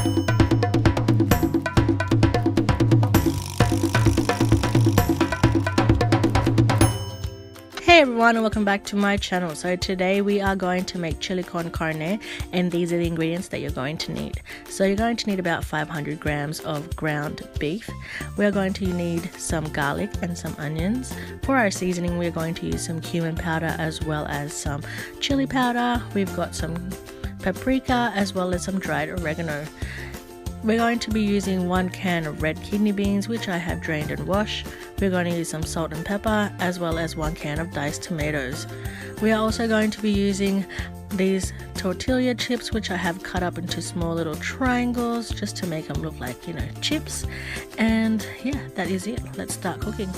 Hey everyone, and welcome back to my channel. So today we are going to make chili con carne, and these are the ingredients that you're going to need. So you're going to need about 500 grams of ground beef. We're going to need some garlic and some onions. For our seasoning, we're going to use some cumin powder as well as some chili powder. We've got some paprika as well as some dried oregano. We're going to be using 1 can of red kidney beans, which I have drained and washed. We're going to use some salt and pepper, as well as 1 can of diced tomatoes. We are also going to be using these tortilla chips, which I have cut up into small little triangles just to make them look like, you know, chips. And yeah, that is it. Let's start cooking.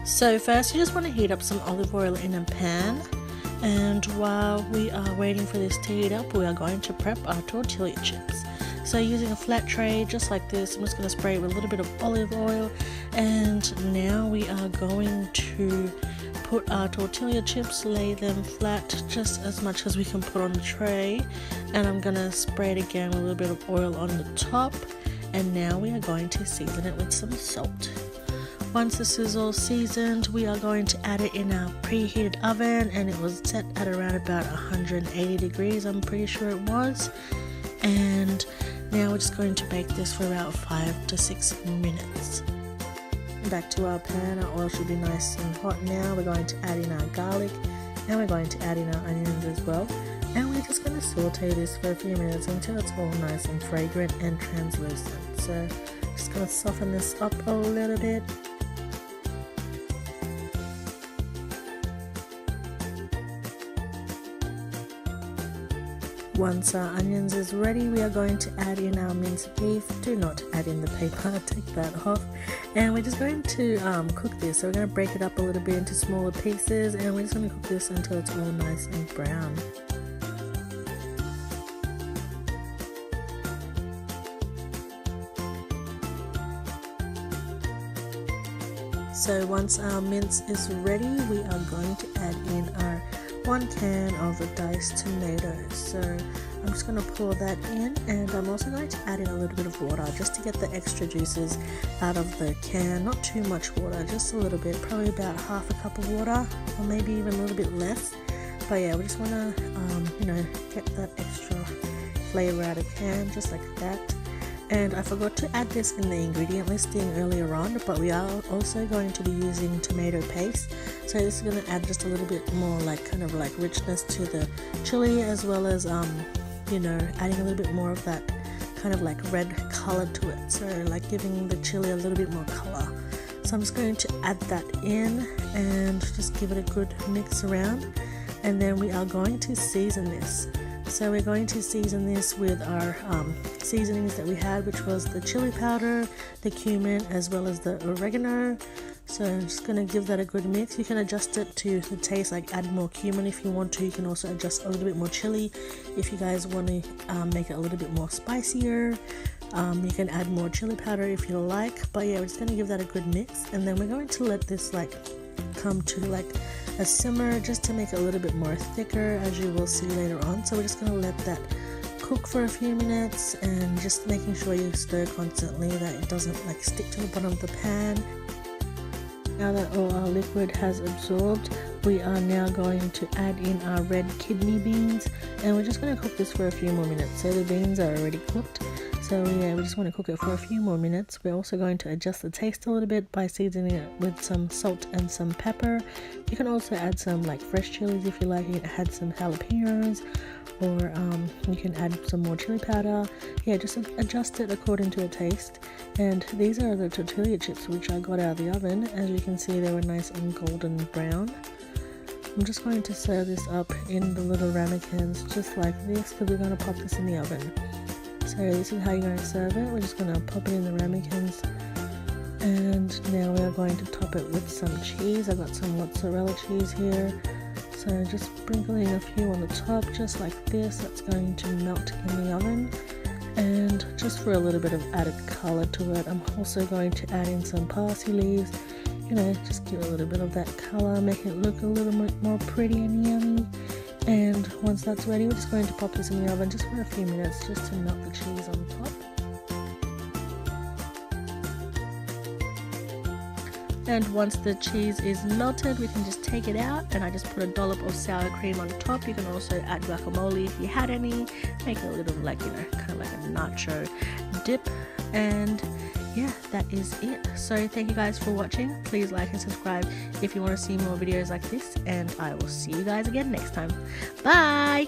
So first, you just want to heat up some olive oil in a pan. And while we are waiting for this to heat up, we are going to prep our tortilla chips. So using a flat tray just like this, I'm just going to spray it with a little bit of olive oil, and now we are going to put our tortilla chips, lay them flat just as much as we can put on the tray, and I'm going to spray it again with a little bit of oil on the top, and now we are going to season it with some salt. Once this is all seasoned, we are going to add it in our preheated oven, and it was set at around about 180 degrees, I'm pretty sure it was. And now we're just going to bake this for about 5 to 6 minutes. Back to our pan, our oil should be nice and hot now. We're going to add in our garlic, and we're going to add in our onions as well. And we're just going to saute this for a few minutes until it's all nice and fragrant and translucent. So just going to soften this up a little bit. Once our onions is ready, we are going to add in our minced beef. Do not add in the paper, take that off. And we're just going to cook this. So we're going to break it up a little bit into smaller pieces, and we're just going to cook this until it's all nice and brown. So once our mince is ready, we are going to add in our 1 can of diced tomatoes. So I'm just going to pour that in, and I'm also going to add in a little bit of water just to get the extra juices out of the can. Not too much water, just a little bit, probably about half a cup of water, or maybe even a little bit less. But yeah, we just want to get that extra flavor out of the can, just like that. And I forgot to add this in the ingredient listing earlier on, but we are also going to be using tomato paste. So this is going to add just a little bit more kind of richness to the chili, as well as adding a little bit more of that kind of red color to it. So giving the chili a little bit more color. So I'm just going to add that in and just give it a good mix around. And then we are going to season this. So we're going to season this with our seasonings that we had, which was the chili powder, the cumin, as well as the oregano. So I'm just going to give that a good mix. You can adjust it to the taste, add more cumin if you want to. You can also adjust a little bit more chili if you guys want to make it a little bit more spicier. You can add more chili powder if you like. But yeah, we're just going to give that a good mix, and then we're going to let this come to a simmer just to make it a little bit more thicker, as you will see later on. So we're just going to let that cook for a few minutes, and just making sure you stir constantly that it doesn't stick to the bottom of the pan. Now that all our liquid has absorbed, we are now going to add in our red kidney beans, and we're just going to cook this for a few more minutes. So the beans are already cooked, so yeah, we just want to cook it for a few more minutes. We're also going to adjust the taste a little bit by seasoning it with some salt and some pepper. You can also add some fresh chilies if you like. You can add some jalapenos, or you can add some more chili powder. Yeah, just adjust it according to your taste. And these are the tortilla chips which I got out of the oven. As you can see, they were nice and golden brown. I'm just going to serve this up in the little ramekins just like this, because we're going to pop this in the oven. So this is how you're going to serve it. We're just going to pop it in the ramekins, and now we are going to top it with some cheese. I got some mozzarella cheese here, so just sprinkling a few on the top just like this. That's going to melt in the oven. And just for a little bit of added color to it, I'm also going to add in some parsley leaves. Just give it a little bit of that color, make it look a little bit more pretty and yummy. And once that's ready, we're just going to pop this in the oven just for a few minutes just to melt the cheese on top. And once the cheese is melted, we can just take it out, and I just put a dollop of sour cream on top. You can also add guacamole if you had any, make it a little like, you know, kind of like a nacho dip. And yeah, that is it. So thank you guys for watching. Please like and subscribe if you want to see more videos like this, and I will see you guys again next time. Bye.